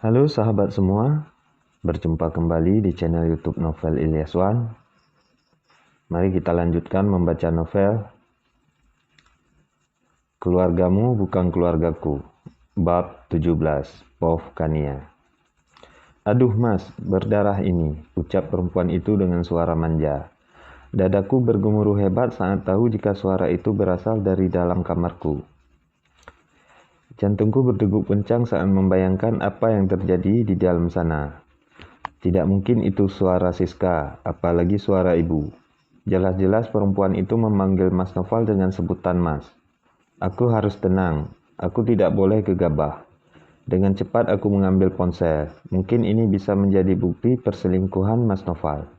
Halo sahabat semua, berjumpa kembali di channel YouTube Novel Ilyas Wan. Mari kita lanjutkan membaca novel Keluargamu Bukan Keluargaku, bab 17, Pov Kania. Aduh mas, berdarah ini, ucap perempuan itu dengan suara manja. Dadaku bergemuruh hebat saat tahu jika suara itu berasal dari dalam kamarku. Jantungku berdegup kencang saat membayangkan apa yang terjadi di dalam sana. Tidak mungkin itu suara Siska, apalagi suara ibu. Jelas-jelas perempuan itu memanggil Mas Noval dengan sebutan Mas. Aku harus tenang, aku tidak boleh gegabah. Dengan cepat aku mengambil ponsel. Mungkin ini bisa menjadi bukti perselingkuhan Mas Noval.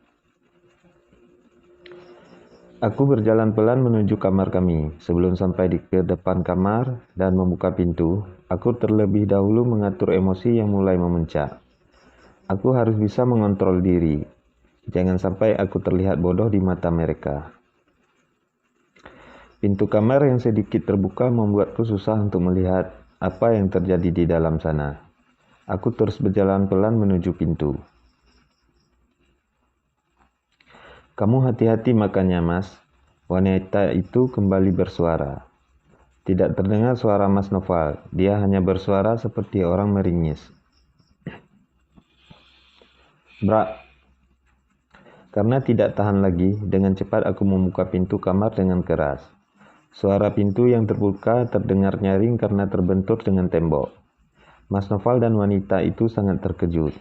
Aku berjalan pelan menuju kamar kami. Sebelum sampai ke depan kamar dan membuka pintu, aku terlebih dahulu mengatur emosi yang mulai memuncak. Aku harus bisa mengontrol diri. Jangan sampai aku terlihat bodoh di mata mereka. Pintu kamar yang sedikit terbuka membuatku susah untuk melihat apa yang terjadi di dalam sana. Aku terus berjalan pelan menuju pintu. Kamu hati-hati makannya, Mas. Wanita itu kembali bersuara. Tidak terdengar suara Mas Noval. Dia hanya bersuara seperti orang meringis. Brak. Karena tidak tahan lagi, dengan cepat aku membuka pintu kamar dengan keras. Suara pintu yang terbuka terdengar nyaring karena terbentur dengan tembok. Mas Noval dan wanita itu sangat terkejut.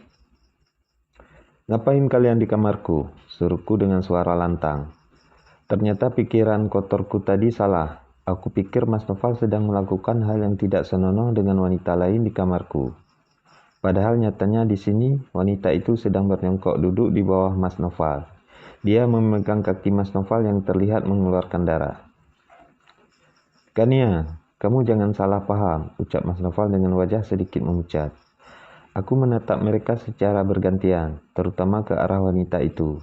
Ngapain kalian di kamarku? Suruhku dengan suara lantang. Ternyata pikiran kotorku tadi salah. Aku pikir Mas Noval sedang melakukan hal yang tidak senonoh dengan wanita lain di kamarku. Padahal nyatanya di sini wanita itu sedang bernyongkok duduk di bawah Mas Noval. Dia memegang kaki Mas Noval yang terlihat mengeluarkan darah. Kania, kamu jangan salah paham, ucap Mas Noval dengan wajah sedikit memucat. Aku menatap mereka secara bergantian, terutama ke arah wanita itu.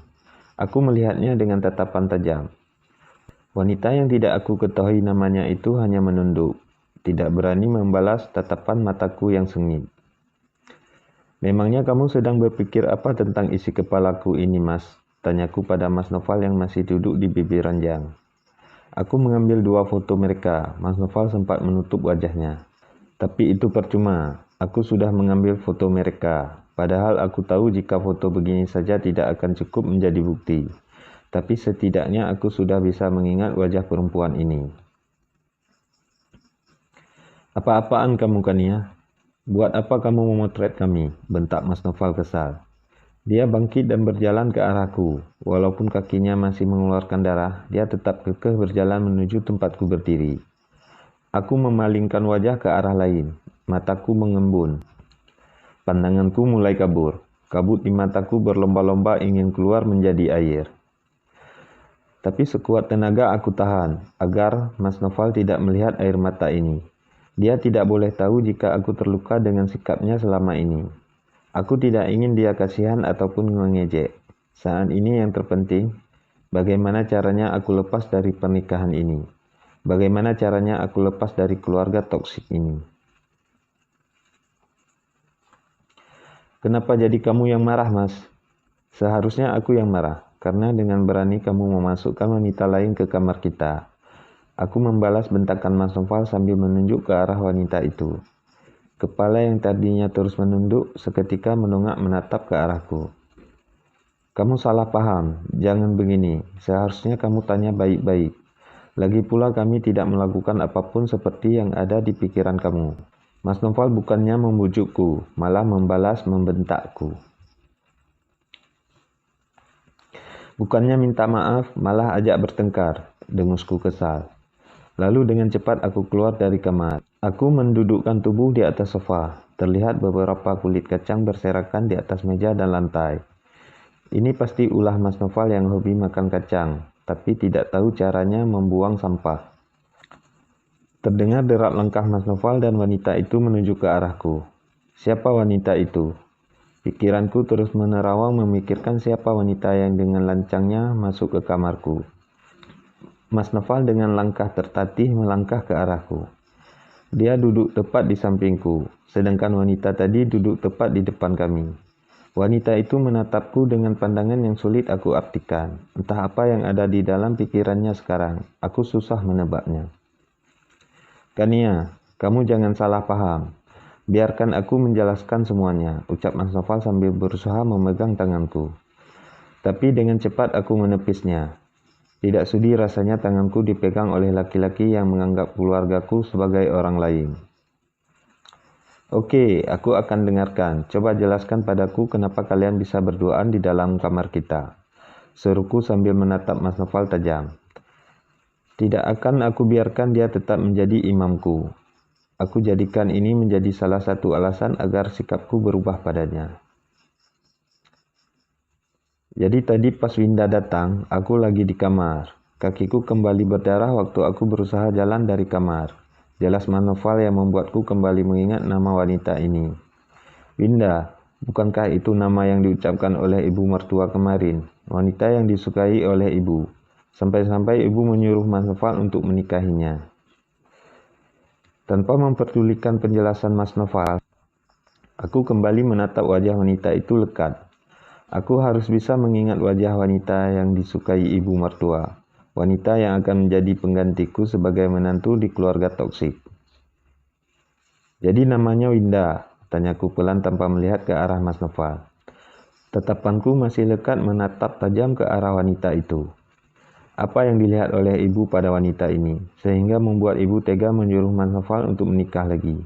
Aku melihatnya dengan tatapan tajam. Wanita yang tidak aku ketahui namanya itu hanya menunduk, tidak berani membalas tatapan mataku yang sengit. Memangnya kamu sedang berpikir apa tentang isi kepalaku ini, Mas? Tanyaku pada Mas Noval yang masih duduk di bibir ranjang. Aku mengambil 2 foto mereka. Mas Noval sempat menutup wajahnya. Tapi itu percuma. Aku sudah mengambil foto mereka. Padahal aku tahu jika foto begini saja tidak akan cukup menjadi bukti. Tapi setidaknya aku sudah bisa mengingat wajah perempuan ini. Apa-apaan kamu, Kania? Buat apa kamu memotret kami? Bentak Mas Noval kesal. Dia bangkit dan berjalan ke arahku. Walaupun kakinya masih mengeluarkan darah, dia tetap kekeh berjalan menuju tempatku berdiri. Aku memalingkan wajah ke arah lain. Mataku mengembun. Pandanganku mulai kabur. Kabut di mataku berlomba-lomba ingin keluar menjadi air. Tapi sekuat tenaga aku tahan, agar Mas Noval tidak melihat air mata ini. Dia tidak boleh tahu jika aku terluka dengan sikapnya selama ini. Aku tidak ingin dia kasihan ataupun mengejek. Saat ini yang terpenting, bagaimana caranya aku lepas dari pernikahan ini. Bagaimana caranya aku lepas dari keluarga toksik ini. Kenapa jadi kamu yang marah, Mas? Seharusnya aku yang marah, karena dengan berani kamu memasukkan wanita lain ke kamar kita. Aku membalas bentakan Mas Noval sambil menunjuk ke arah wanita itu. Kepala yang tadinya terus menunduk seketika menongak menatap ke arahku. Kamu salah paham, jangan begini. Seharusnya kamu tanya baik-baik. Lagi pula kami tidak melakukan apapun seperti yang ada di pikiran kamu. Mas Noval bukannya membujukku, malah membalas membentakku. Bukannya minta maaf, malah ajak bertengkar, dengusku kesal. Lalu dengan cepat aku keluar dari kamar. Aku mendudukkan tubuh di atas sofa. Terlihat beberapa kulit kacang berserakan di atas meja dan lantai. Ini pasti ulah Mas Noval yang hobi makan kacang, tapi tidak tahu caranya membuang sampah. Terdengar derak langkah Mas Noval dan wanita itu menuju ke arahku. Siapa wanita itu? Pikiranku terus menerawang memikirkan siapa wanita yang dengan lancangnya masuk ke kamarku. Mas Noval dengan langkah tertatih melangkah ke arahku. Dia duduk tepat di sampingku, sedangkan wanita tadi duduk tepat di depan kami. Wanita itu menatapku dengan pandangan yang sulit aku artikan. Entah apa yang ada di dalam pikirannya sekarang. Aku susah menebaknya. Kania, kamu jangan salah paham. Biarkan aku menjelaskan semuanya, ucap Mas Noval sambil berusaha memegang tanganku. Tapi dengan cepat aku menepisnya. Tidak sudi rasanya tanganku dipegang oleh laki-laki yang menganggap keluargaku sebagai orang lain. Oke, aku akan dengarkan. Coba jelaskan padaku kenapa kalian bisa berduaan di dalam kamar kita. Seruku sambil menatap Mas Noval tajam. Tidak akan aku biarkan dia tetap menjadi imamku. Aku jadikan ini menjadi salah satu alasan agar sikapku berubah padanya. Jadi tadi pas Winda datang, aku lagi di kamar. Kakiku kembali berdarah waktu aku berusaha jalan dari kamar. Jelas Mas Noval yang membuatku kembali mengingat nama wanita ini. Winda, bukankah itu nama yang diucapkan oleh ibu mertua kemarin? Wanita yang disukai oleh ibu. Sampai-sampai ibu menyuruh Mas Noval untuk menikahinya. Tanpa memperdulikan penjelasan Mas Noval, aku kembali menatap wajah wanita itu lekat. Aku harus bisa mengingat wajah wanita yang disukai ibu mertua. Wanita yang akan menjadi penggantiku sebagai menantu di keluarga toksik. Jadi namanya Winda, tanyaku pelan tanpa melihat ke arah Mas Noval. Tatapanku masih lekat menatap tajam ke arah wanita itu. Apa yang dilihat oleh ibu pada wanita ini, sehingga membuat ibu tega menyuruh Mas Noval untuk menikah lagi.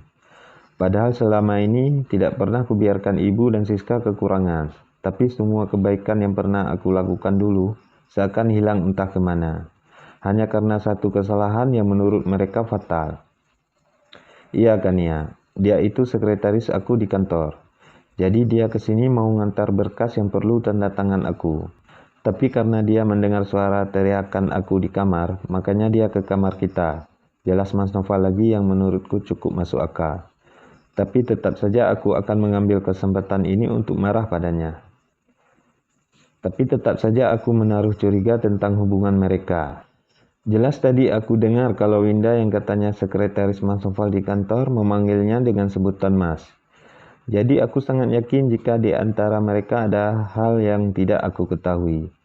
Padahal selama ini tidak pernah kubiarkan ibu dan Siska kekurangan. Tapi semua kebaikan yang pernah aku lakukan dulu seakan hilang entah kemana. Hanya karena satu kesalahan yang menurut mereka fatal. Iya Kania, dia itu sekretaris aku di kantor. Jadi dia kesini mau ngantar berkas yang perlu tanda tangan aku. Tapi karena dia mendengar suara teriakan aku di kamar, makanya dia ke kamar kita. Jelas Mas Noval lagi yang menurutku cukup masuk akal. Tapi tetap saja aku akan mengambil kesempatan ini untuk marah padanya. Tapi tetap saja aku menaruh curiga tentang hubungan mereka. Jelas tadi aku dengar kalau Winda yang katanya sekretaris Mas Noval di kantor memanggilnya dengan sebutan Mas. Jadi aku sangat yakin jika di antara mereka ada hal yang tidak aku ketahui.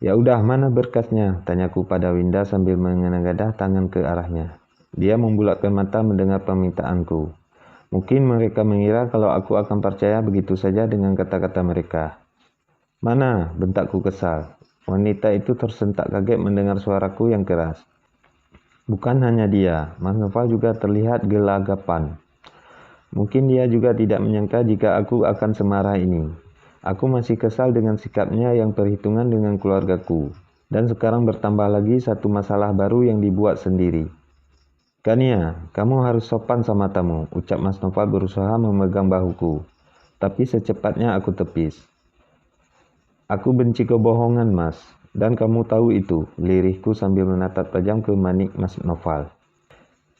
Ya udah, mana berkasnya? Tanyaku pada Winda sambil menengadah tangan ke arahnya. Dia membulatkan mata mendengar permintaanku. Mungkin mereka mengira kalau aku akan percaya begitu saja dengan kata-kata mereka. Mana? Bentakku kesal. Wanita itu tersentak kaget mendengar suaraku yang keras. Bukan hanya dia, Mas Noval juga terlihat gelagapan. Mungkin dia juga tidak menyangka jika aku akan semarah ini. Aku masih kesal dengan sikapnya yang perhitungan dengan keluargaku. Dan sekarang bertambah lagi satu masalah baru yang dibuat sendiri. Kania, kamu harus sopan sama tamu, ucap Mas Noval berusaha memegang bahuku. Tapi secepatnya aku tepis. Aku benci kebohongan, Mas. Dan kamu tahu itu, lirihku sambil menatap tajam ke manik Mas Noval.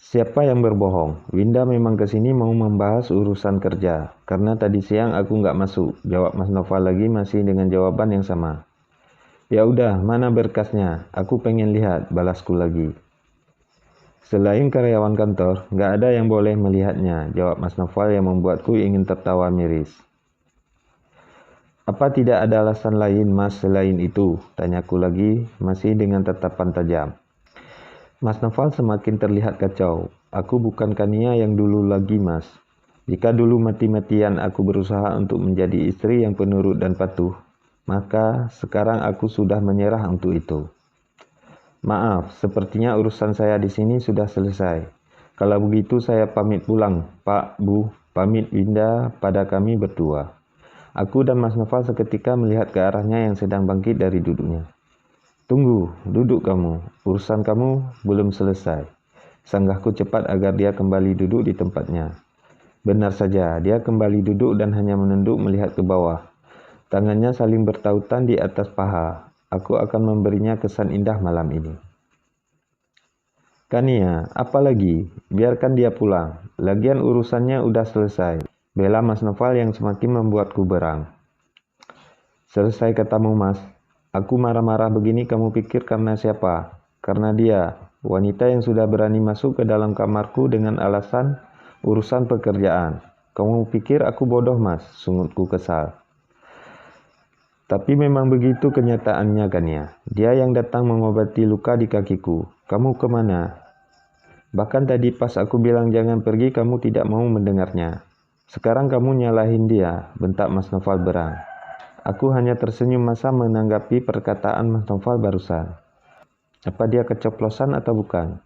Siapa yang berbohong? Winda memang kesini mau membahas urusan kerja. Karena tadi siang aku nggak masuk, jawab Mas Noval lagi masih dengan jawaban yang sama. Ya udah, mana berkasnya? Aku pengen lihat, balasku lagi. Selain karyawan kantor, nggak ada yang boleh melihatnya, jawab Mas Noval yang membuatku ingin tertawa miris. Apa tidak ada alasan lain, Mas, selain itu? Tanyaku lagi, masih dengan tatapan tajam. Mas Noval semakin terlihat kacau. Aku bukan Kania yang dulu lagi, Mas. Jika dulu mati-matian aku berusaha untuk menjadi istri yang penurut dan patuh, maka sekarang aku sudah menyerah untuk itu. Maaf, sepertinya urusan saya di sini sudah selesai. Kalau begitu saya pamit pulang, Pak, Bu, pamit Winda pada kami berdua. Aku dan Mas Noval seketika melihat ke arahnya yang sedang bangkit dari duduknya. Tunggu, duduk kamu. Urusan kamu belum selesai. Sanggahku cepat agar dia kembali duduk di tempatnya. Benar saja, dia kembali duduk dan hanya menunduk melihat ke bawah. Tangannya saling bertautan di atas paha. Aku akan memberinya kesan indah malam ini. Kania, apa lagi? Biarkan dia pulang. Lagian urusannya udah selesai. Bela Mas Noval yang semakin membuatku berang. Selesai katamu, Mas. Aku marah-marah begini kamu pikir karena siapa? Karena dia, wanita yang sudah berani masuk ke dalam kamarku dengan alasan urusan pekerjaan. Kamu pikir aku bodoh, Mas? Sungutku kesal. Tapi memang begitu kenyataannya kan ya. Dia yang datang mengobati luka di kakiku. Kamu kemana? Bahkan tadi pas aku bilang jangan pergi, kamu tidak mau mendengarnya. Sekarang kamu nyalahin dia, bentak Mas Noval berang. Aku hanya tersenyum masa menanggapi perkataan Mas Noval barusan. Apa dia keceplosan atau bukan?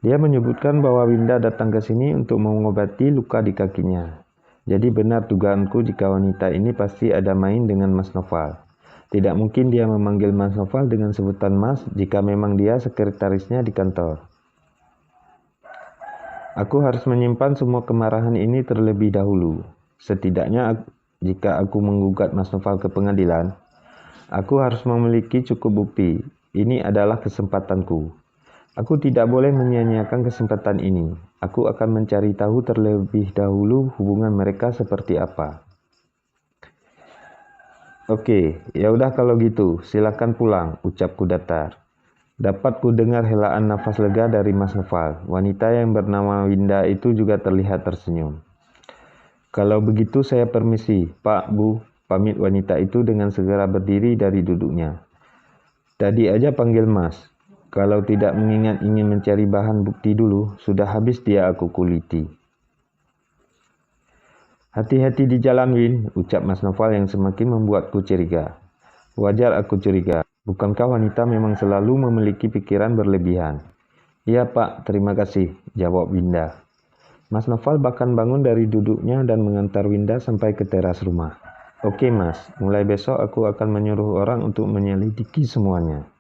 Dia menyebutkan bahwa Winda datang ke sini untuk mengobati luka di kakinya. Jadi benar dugaanku jika wanita ini pasti ada main dengan Mas Noval. Tidak mungkin dia memanggil Mas Noval dengan sebutan Mas jika memang dia sekretarisnya di kantor. Aku harus menyimpan semua kemarahan ini terlebih dahulu. Setidaknya jika aku menggugat Mas Noval ke pengadilan, aku harus memiliki cukup bukti. Ini adalah kesempatanku. Aku tidak boleh menyia-nyiakan kesempatan ini. Aku akan mencari tahu terlebih dahulu hubungan mereka seperti apa. Oke, ya udah kalau gitu, silakan pulang, ucapku datar. Dapat ku dengar helaan nafas lega dari Mas Noval. Wanita yang bernama Winda itu juga terlihat tersenyum. Kalau begitu saya permisi, Pak, Bu, pamit wanita itu dengan segera berdiri dari duduknya. Tadi aja panggil Mas. Kalau tidak mengingat ingin mencari bahan bukti dulu, sudah habis dia aku kuliti. Hati-hati di jalan, Win, ucap Mas Noval yang semakin membuatku curiga. Wajar aku curiga. Bukankah wanita memang selalu memiliki pikiran berlebihan? Iya, Pak, terima kasih, jawab Winda. Mas Noval bahkan bangun dari duduknya dan mengantar Winda sampai ke teras rumah. Oke, Mas, mulai besok aku akan menyuruh orang untuk menyelidiki semuanya.